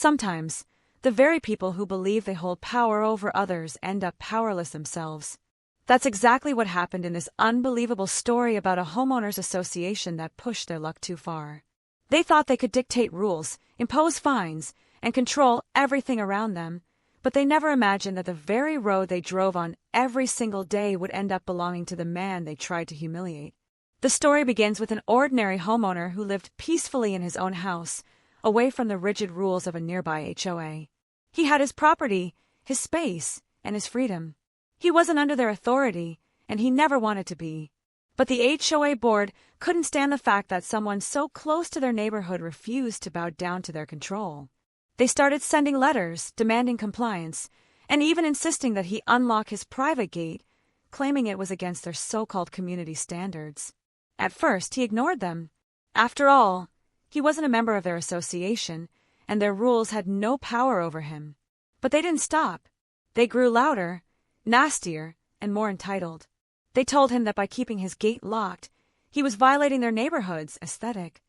sometimes, the very people who believe they hold power over others end up powerless themselves. That's exactly what happened in this unbelievable story about a homeowners association that pushed their luck too far. They thought they could dictate rules, impose fines, and control everything around them, but they never imagined that the very road they drove on every single day would end up belonging to the man they tried to humiliate. The story begins with an ordinary homeowner who lived peacefully in his own house, away from the rigid rules of a nearby HOA. He had his property, his space, and his freedom. He wasn't under their authority, and he never wanted to be. But the HOA board couldn't stand the fact that someone so close to their neighborhood refused to bow down to their control. They started sending letters, demanding compliance, and even insisting that he unlock his private gate, claiming it was against their so-called community standards. At first, he ignored them. After all, he wasn't a member of their association, and their rules had no power over him. But they didn't stop. They grew louder, nastier, and more entitled. They told him that by keeping his gate locked, he was violating their neighborhood's aesthetic.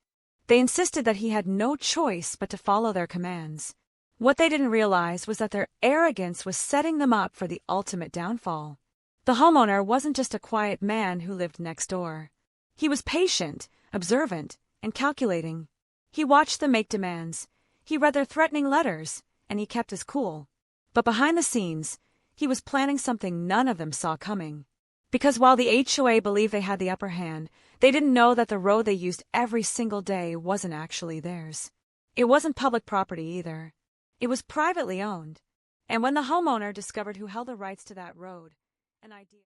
They insisted that he had no choice but to follow their commands. What they didn't realize was that their arrogance was setting them up for the ultimate downfall. The homeowner wasn't just a quiet man who lived next door. He was patient, observant, and calculating. He watched them make demands. He read their threatening letters, and he kept his cool. But behind the scenes, he was planning something none of them saw coming. Because while the HOA believed they had the upper hand, they didn't know that the road they used every single day wasn't actually theirs. It wasn't public property either. It was privately owned. And when the homeowner discovered who held the rights to that road, an idea